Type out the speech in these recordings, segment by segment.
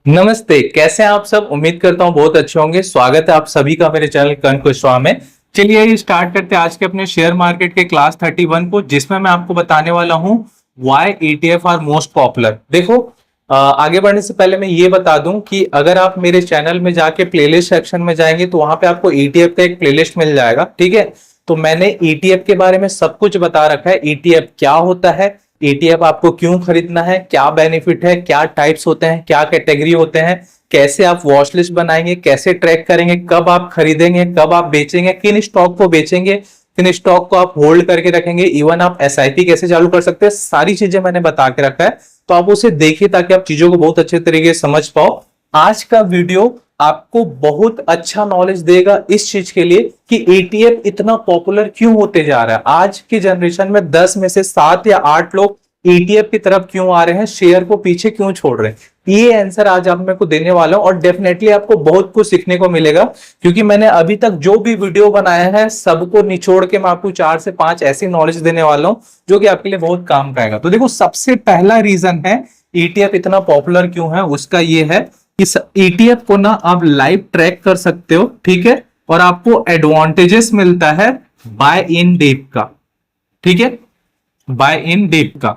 नमस्ते, कैसे हैं आप सब। उम्मीद करता हूँ बहुत अच्छे होंगे। स्वागत है आप सभी का मेरे चैनल कर्ण कुशवाहा में। चलिए स्टार्ट करते हैं आज के अपने शेयर मार्केट के क्लास 31 को, जिसमें मैं आपको बताने वाला हूँ why ETF are most popular. देखो, आगे बढ़ने से पहले मैं ये बता दूं कि अगर आप मेरे चैनल में जाके प्लेलिस्ट सेक्शन में जाएंगे तो वहां पे आपको ईटीएफ का एक प्लेलिस्ट मिल जाएगा। ठीक है, तो मैंने ईटीएफ के बारे में सब कुछ बता रखा है। ईटीएफ क्या होता है, ईटीएफ आपको क्यों खरीदना है, क्या बेनिफिट है, क्या टाइप्स होते हैं, क्या कैटेगरी होते हैं, कैसे आप वॉच लिस्ट बनाएंगे, कैसे ट्रैक करेंगे, कब आप खरीदेंगे, कब आप बेचेंगे, किन स्टॉक को बेचेंगे, किन स्टॉक को आप होल्ड करके रखेंगे, इवन आप एसआईपी कैसे चालू कर सकते हैं, सारी चीजें मैंने बता के रखा है। तो आप उसे देखिए ताकि आप चीजों को बहुत अच्छे तरीके से समझ पाओ। आज का वीडियो आपको बहुत अच्छा नॉलेज देगा इस चीज के लिए कि ईटीएफ इतना पॉपुलर क्यों होते जा रहा है। आज की जनरेशन में 10 में से 7 या 8 लोग ईटीएफ की तरफ क्यों आ रहे हैं, शेयर को पीछे क्यों छोड़ रहे हैं, ये आंसर आज आप मेरे को देने वाला हूं। और डेफिनेटली आपको बहुत कुछ सीखने को मिलेगा, क्योंकि मैंने अभी तक जो भी वीडियो बनाया है सबको निचोड़ के मैं आपको 4 से 5 ऐसी नॉलेज देने वाला हूं जो कि आपके लिए बहुत काम का आएगा। तो देखो, सबसे पहला रीजन है ईटीएफ इतना पॉपुलर क्यों है, उसका ये है इस ईटीएफ को ना आप लाइव ट्रैक कर सकते हो। ठीक है, और आपको एडवांटेजेस मिलता है बाय इन डीप का। ठीक है, बाय इन डीप का।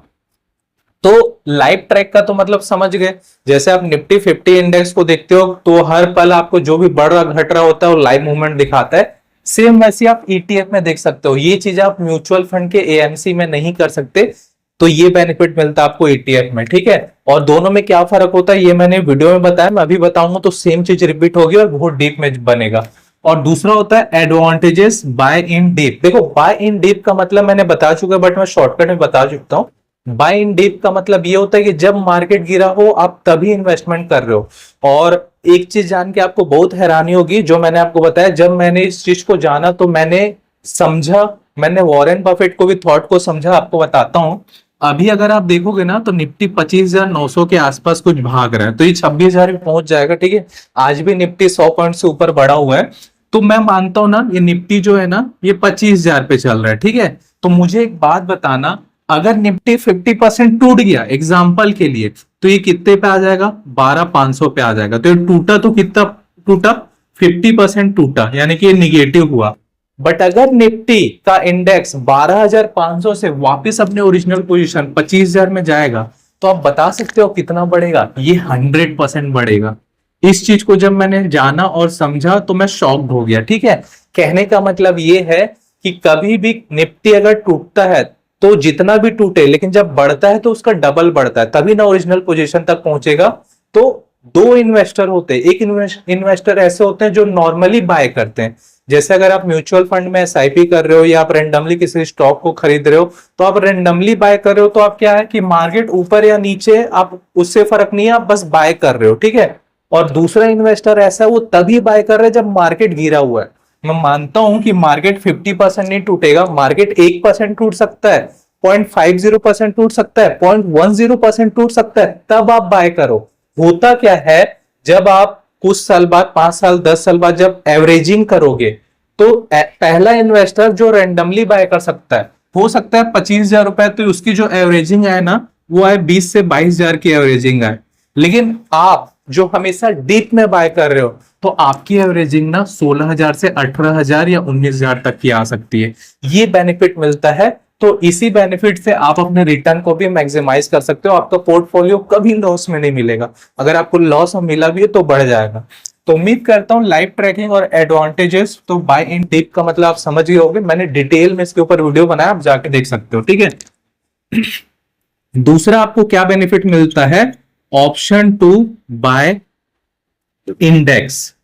तो लाइव ट्रैक का तो मतलब समझ गए, जैसे आप निफ्टी 50 इंडेक्स को देखते हो तो हर पल आपको जो भी बढ़ रहा घट रहा होता है वो लाइव मूवमेंट दिखाता है। सेम वैसे आप ईटीएफ में देख सकते हो। ये चीज आप म्यूचुअल फंड के एएमसी में नहीं कर सकते, तो ये बेनिफिट मिलता है आपको ईटीएफ में। ठीक है, और दोनों में क्या फर्क होता है ये मैंने वीडियो में बताया, मैं अभी बताऊंगा तो सेम चीज रिपीट होगी और बहुत डीप में बनेगा। और दूसरा होता है एडवांटेजेस बाय इन डीप। देखो, बाय इन डीप का मतलब मैंने बता चुका है, बट मैं शॉर्टकट में बता चुका हूं। बाय इन डीप का मतलब ये होता है कि जब मार्केट गिरा हो आप तभी इन्वेस्टमेंट कर रहे हो। और एक चीज जान के आपको बहुत हैरानी होगी, जो मैंने आपको बताया, जब मैंने इस चीज को जाना तो मैंने समझा, मैंने वॉरेन बफेट को भी थॉट को समझा। आपको बताता हूं, अभी अगर आप देखोगे ना तो निफ्टी 25,900 के आसपास कुछ भाग रहा है, तो ये 26,000 में पहुंच जाएगा। ठीक है, आज भी निफ्टी 100 पॉइंट से ऊपर बढ़ा हुआ है। तो मैं मानता हूं ना, ये निफ्टी जो है ना ये 25,000 पे चल रहा है। ठीक है, तो मुझे एक बात बताना, अगर निफ्टी 50% टूट गया एग्जाम्पल के लिए, तो ये कितने पे आ जाएगा, 12,500 पे आ जाएगा। तो ये टूटा तो कितना टूटा, 50% टूटा, यानी कि ये निगेटिव हुआ। बट अगर निफ्टी का इंडेक्स 12,500 से वापस अपने ओरिजिनल पोजीशन 25,000 में जाएगा, तो आप बता सकते हो कितना बढ़ेगा, ये 100% बढ़ेगा। इस चीज को जब मैंने जाना और समझा तो मैं शॉक्ड हो गया। ठीक है, कहने का मतलब ये है कि कभी भी निफ्टी अगर टूटता है तो जितना भी टूटे, लेकिन जब बढ़ता है तो उसका डबल बढ़ता है, तभी ना ओरिजिनल पोजीशन तक पहुंचेगा। तो दो इन्वेस्टर होते हैं, एक इन्वेस्टर ऐसे होते हैं जो नॉर्मली बाय करते हैं, जैसे अगर आप म्यूचुअल फंड में एसआईपी कर रहे हो या आप रेंडमली किसी स्टॉक को खरीद रहे हो, तो आप रेंडमली बाय कर रहे हो, तो आप क्या है कि मार्केट ऊपर या नीचे आप उससे फर्क नहीं है, आप बस बाय कर रहे हो। ठीक है, और दूसरा इन्वेस्टर ऐसा है वो तभी बाय कर रहे हैं जब मार्केट गिरा हुआ है। मैं मानता हूं कि मार्केट 50% नहीं टूटेगा, मार्केट 1% टूट सकता है, 0.50% टूट सकता है, 0.10% टूट सकता है, तब आप बाय करो। होता क्या है, जब आप कुछ साल बाद, 5 साल 10 साल बाद जब एवरेजिंग करोगे, तो पहला इन्वेस्टर जो रैंडमली बाय कर सकता है, हो सकता है 25,000 रुपए, तो उसकी जो एवरेजिंग है ना वो है 20 से 22,000 की एवरेजिंग है। लेकिन आप जो हमेशा डीप में बाय कर रहे हो, तो आपकी एवरेजिंग ना 16,000 से 18,000 या 19,000 तक की आ सकती है। ये बेनिफिट मिलता है। तो इसी बेनिफिट से आप अपने रिटर्न को भी मैक्सिमाइज कर सकते हो। आपका पोर्टफोलियो कभी लॉस में नहीं मिलेगा, अगर आपको लॉस मिला भी है तो बढ़ जाएगा। तो उम्मीद करता हूं लाइव ट्रैकिंग और एडवांटेजेस, तो बाय इन डीप का मतलब आप समझ गए होंगे। मैंने डिटेल में इसके ऊपर वीडियो बनाया, आप जाके देख सकते हो। ठीक है, दूसरा आपको क्या बेनिफिट मिलता है, ऑप्शन टू बाय इंडेक्स।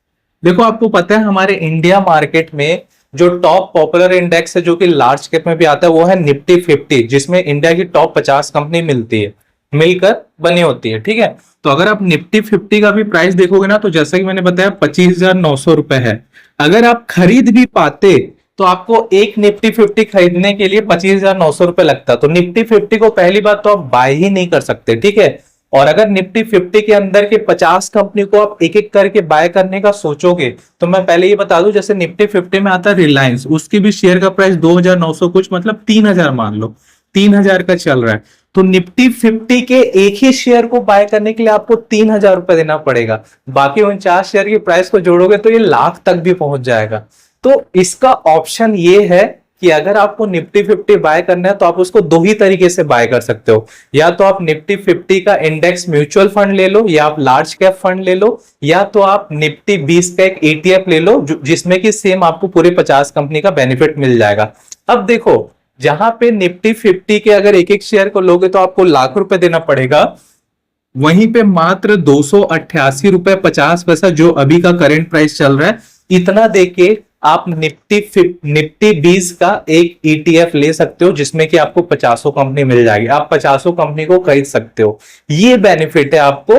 देखो, आपको पता है हमारे इंडिया मार्केट में जो टॉप पॉपुलर इंडेक्स है जो कि लार्ज कैप में भी आता है, वो है निफ्टी 50, जिसमें इंडिया की टॉप 50 कंपनी मिलती है, मिलकर बनी होती है। ठीक है, तो अगर आप निफ्टी 50 का भी प्राइस देखोगे ना, तो जैसा कि मैंने बताया 25,900 रुपए है। अगर आप खरीद भी पाते तो आपको एक निफ्टी 50 खरीदने के लिए 25,900 रुपए लगता, तो निफ्टी 50 को पहली बात तो आप बाय ही नहीं कर सकते। ठीक है, और अगर निफ्टी 50 के अंदर के 50 कंपनी को आप एक एक करके बाय करने का सोचोगे, तो मैं पहले ये बता दूं, जैसे निफ्टी 50 में आता है रिलायंस, उसकी भी शेयर का प्राइस 2,900 कुछ, मतलब 3,000 मान लो। 3000 का चल रहा है, तो निफ्टी 50 के एक ही शेयर को बाय करने के लिए आपको 3000 रुपए देना पड़ेगा। बाकी 49 शेयर की प्राइस को जोड़ोगे तो ये लाख तक भी पहुंच जाएगा। तो इसका ऑप्शन ये है कि अगर आपको निफ्टी 50 बाय करना है तो आप उसको दो ही तरीके से बाय कर सकते हो। या तो आप निफ्टी 50 का इंडेक्स म्यूचुअल फंड ले लो, या आप लार्ज कैप फंड ले लो, या तो आप निफ्टी 20 का एक ETF ले लो जिसमें कि सेम आपको पूरे 50 कंपनी का बेनिफिट मिल जाएगा। अब देखो, जहां पे निफ्टी 50 के अगर एक एक शेयर को लोगे तो आपको लाख रुपए देना पड़ेगा, वहीं पे मात्र 288 रुपए 50 पैसा जो अभी का करंट प्राइस चल रहा है, इतना देके आप निफ्टी 20 का एक ETF ले सकते हो जिसमें कि आपको 50 कंपनी मिल जाएगी। आप 50 कंपनी को खरीद सकते हो। ये बेनिफिट है आपको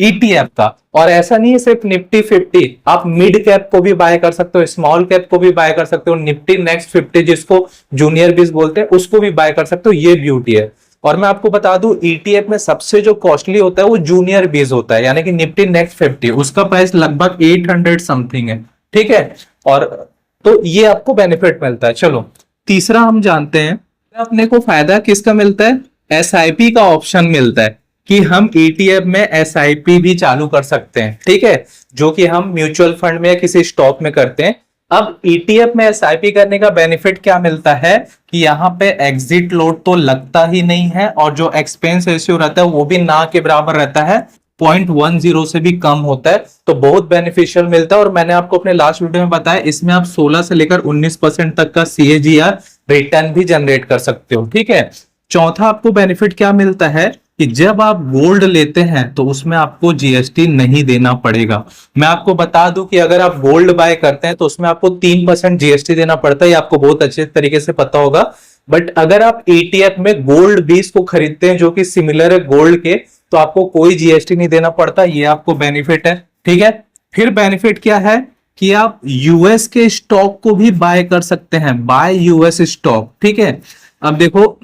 ETF का। और ऐसा नहीं है सिर्फ निफ्टी 50, आप मिड कैप को भी बाय कर सकते हो, स्मॉल कैप को भी बाय कर सकते हो, निफ्टी नेक्स्ट 50 जिसको जूनियर बीस बोलते हैं उसको भी बाय कर सकते हो। ये ब्यूटी है। और मैं आपको बता दूं, ETF में सबसे जो कॉस्टली होता है वो जूनियर बीस होता है, यानी कि निफ्टी नेक्स्ट 50, उसका प्राइस लगभग 800 समथिंग है। ठीक है, और तो ये आपको बेनिफिट मिलता है। चलो तीसरा हम जानते हैं, अपने को फायदा किसका मिलता है? SIP का ऑप्शन मिलता है कि हम ETF में SIP भी चालू कर सकते हैं। ठीक है, जो कि हम म्यूचुअल फंड में या किसी स्टॉक में करते हैं। अब ETF में SIP करने का बेनिफिट क्या मिलता है कि यहाँ पे एग्जिट लोड तो लगता ही नहीं है, और जो एक्सपेंस रेशियो रहता है वो भी ना के बराबर रहता है, 0.10 से भी कम होता है। तो बहुत बेनिफिशियल मिलता है। और मैंने आपको अपने लास्ट वीडियो में बताया, इसमें आप 16 से लेकर 19% तक का CAGR रिटर्न भी जनरेट कर सकते हो। ठीक है, चौथा आपको बेनिफिट क्या मिलता है कि जब आप गोल्ड लेते हैं तो उसमें आपको GST नहीं देना पड़ेगा। मैं आपको बता दूं कि अगर आप गोल्ड बाय करते हैं तो उसमें आपको 3% GST देना पड़ता है, ये आपको बहुत अच्छे तरीके से पता होगा। बट अगर आप ETF में गोल्ड 20 को खरीदते हैं जो कि सिमिलर है गोल्ड के, तो आपको कोई GST नहीं देना पड़ता। ये आपको बेनिफिट है। ठीक है, फिर बेनिफिट क्या है कि आप US के स्टॉक को भी बाय कर सकते हैं, बाय US स्टॉक। ठीक है, अब देखो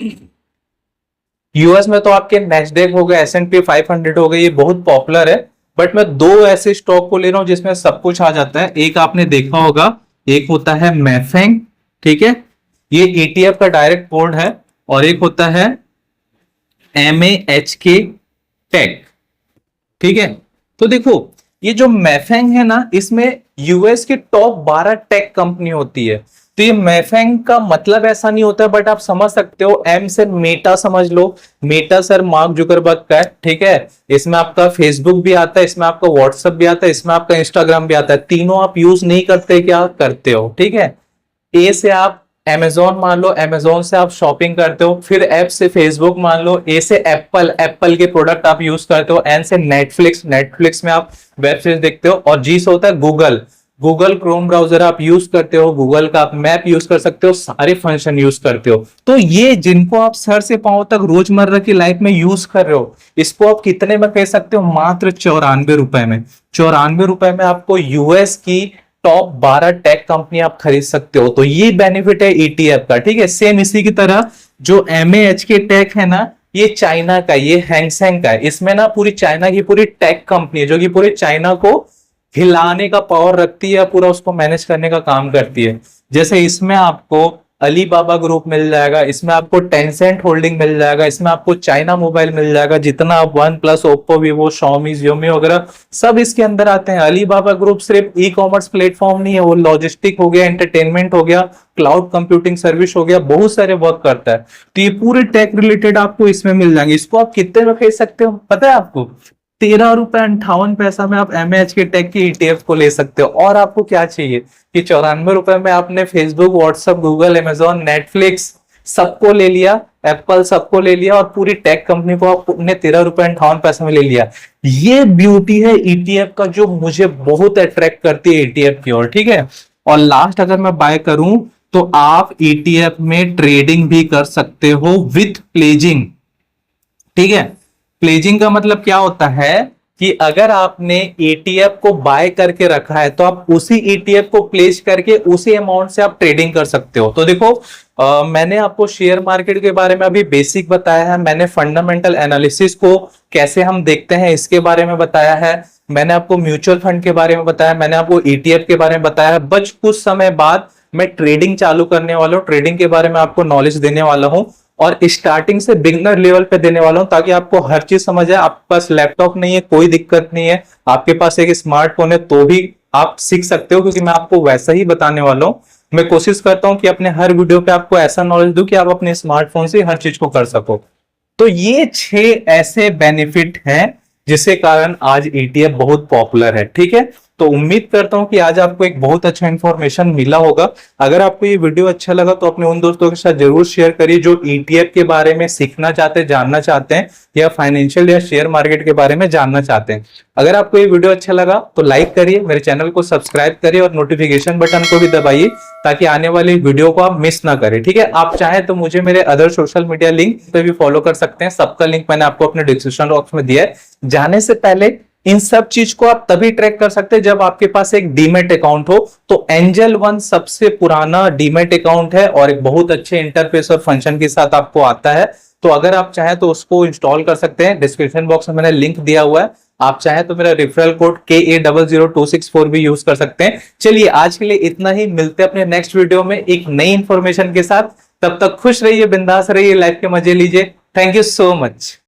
US में तो आपके नेस्डेक हो गए, S&P 500 हो गए, ये बहुत पॉपुलर है। बट मैं दो ऐसे स्टॉक को ले रहा हूं जिसमें सब कुछ आ जाता है। एक आपने देखा होगा, एक होता है मैफेंग। ठीक है, ये ETF का डायरेक्ट कोड है। और एक होता है MAHK टेक। ठीक है, तो देखो ये जो मैफेंग है ना, इसमें US की टॉप 12 टेक कंपनी होती है। तो ये मैफेंग का मतलब ऐसा नहीं होता है, बट आप समझ सकते हो। M से मेटा समझ लो, मेटा सर मार्क जुकरबर्ग का है। ठीक है, इसमें आपका फेसबुक भी आता है, इसमें आपका व्हाट्सएप भी आता है, इसमें आपका इंस्टाग्राम भी आता है। तीनों आप यूज नहीं करते, क्या करते हो? ठीक है, ए से आप Amazon मान लो, Amazon से आप शॉपिंग करते हो। फिर ऐप से फेसबुक मान लो, ए से एप्पल के प्रोडक्ट आप यूज करते हो। एन से नेटफ्लिक्स में आप वेब सीरीज देखते हो। और जी से होता है गूगल क्रोम ब्राउजर आप यूज करते हो, गूगल का आप मैप यूज कर सकते हो, सारे फंक्शन यूज करते हो। तो ये जिनको आप सर से पांव तक रोजमर्रा की लाइफ में यूज कर रहे हो, इसको आप कितने में कह सकते हो? मात्र 94 रुपए में। 94 रुपए में आपको US की टॉप 12 टेक कंपनी आप खरीद सकते हो। तो ये बेनिफिट है ETF का। ठीक है, सेम इसी की तरह जो MAHK टेक है ना, ये चाइना का, ये हैंगसेंग का है। इसमें ना पूरी चाइना की पूरी टेक कंपनी है जो कि पूरे चाइना को हिलाने का पावर रखती है, पूरा उसको मैनेज करने का काम करती है। जैसे इसमें आपको अलीबाबा ग्रुप मिल जाएगा, इसमें आपको टेंसेंट होल्डिंग मिल जाएगा, इसमें आपको चाइना मोबाइल मिल जाएगा। जितना आप one plus, Oppo, Vivo, Xiaomi, Xiaomi वगैरह सब इसके अंदर आते हैं। अलीबाबा ग्रुप सिर्फ ई-कॉमर्स प्लेटफॉर्म नहीं है, वो लॉजिस्टिक हो गया, एंटरटेनमेंट हो गया, क्लाउड कंप्यूटिंग सर्विस हो गया, बहुत सारे वर्क करता है। तो ये पूरे टेक रिलेटेड आपको इसमें मिल जाएंगे। इसको आप कितने में खरीद सकते हो पता है आपको? 13 रुपए 58 पैसा में आप MAHK टेक की ETF को ले सकते हो। और आपको क्या चाहिए कि 94 रुपए में आपने Facebook, WhatsApp, Google, Amazon, Netflix सबको ले लिया, एप्पल सबको ले लिया, और पूरी टेक कंपनी को आपने 13 रुपए 58 पैसा में ले लिया। ये ब्यूटी है ETF का जो मुझे बहुत अट्रैक्ट करती है ETF की ओर। ठीक है, और लास्ट अगर मैं बाय करूं तो आप ETF में ट्रेडिंग भी कर सकते हो विथ प्लेजिंग। ठीक है, प्लेजिंग का मतलब क्या होता है कि अगर आपने ETF को बाय करके रखा है तो आप उसी ETF को प्लेस करके उसी अमाउंट से आप ट्रेडिंग कर सकते हो। तो देखो मैंने आपको शेयर मार्केट के बारे में अभी बेसिक बताया है, मैंने फंडामेंटल एनालिसिस को कैसे हम देखते हैं इसके बारे में बताया है, मैंने आपको म्यूचुअल फंड के बारे में बताया, मैंने आपको ETF के बारे में बताया है। बस कुछ समय बाद मैं ट्रेडिंग चालू करने वाला हूं, ट्रेडिंग के बारे में आपको नॉलेज देने वाला हूं। और स्टार्टिंग से बिगनर लेवल पे देने वाला हूं ताकि आपको हर चीज समझ आए। आपके पास लैपटॉप नहीं है कोई दिक्कत नहीं है, आपके पास एक स्मार्टफोन है तो भी आप सीख सकते हो, क्योंकि मैं आपको वैसा ही बताने वाला हूं। मैं कोशिश करता हूं कि अपने हर वीडियो पे आपको ऐसा नॉलेज दूं कि आप अपने स्मार्टफोन से हर चीज को कर सको। तो ये 6 ऐसे बेनिफिट हैं जिसके कारण आज ETF बहुत पॉपुलर है। ठीक है, तो उम्मीद करता हूं कि आज आपको एक बहुत अच्छा इंफॉर्मेशन मिला होगा। अगर आपको ये वीडियो अच्छा लगा तो अपने उन दोस्तों के साथ जरूर शेयर करिए जो ETF के बारे में सीखना चाहते हैं, जानना चाहते हैं, या फाइनेंशियल या शेयर मार्केट के बारे में जानना चाहते हैं। अगर आपको ये वीडियो अच्छा लगा तो लाइक करिए, मेरे चैनल को सब्सक्राइब करिए और नोटिफिकेशन बटन को भी दबाइए ताकि आने वाली वीडियो को आप मिस ना करें। ठीक है, आप चाहे तो मुझे मेरे अदर सोशल मीडिया लिंक पे भी फॉलो कर सकते हैं, सबका लिंक मैंने आपको अपने डिस्क्रिप्शन बॉक्स में दिया है। जाने से पहले इन सब चीज को आप तभी ट्रैक कर सकते हैं जब आपके पास एक डीमेट अकाउंट हो। तो एंजल वन सबसे पुराना डीमेट अकाउंट है और एक बहुत अच्छे इंटरफेस और फंक्शन के साथ आपको आता है। तो अगर आप चाहें तो उसको इंस्टॉल कर सकते हैं, डिस्क्रिप्शन बॉक्स में मैंने लिंक दिया हुआ है। आप चाहें तो मेरा रेफरल कोड KA00264 भी यूज कर सकते हैं। चलिए आज के लिए इतना ही, मिलते हैं अपने नेक्स्ट वीडियो में एक नई इंफॉर्मेशन के साथ। तब तक खुश रहिए, बिंदास रहिए, लाइफ के मजे लीजिए। Thank you so much.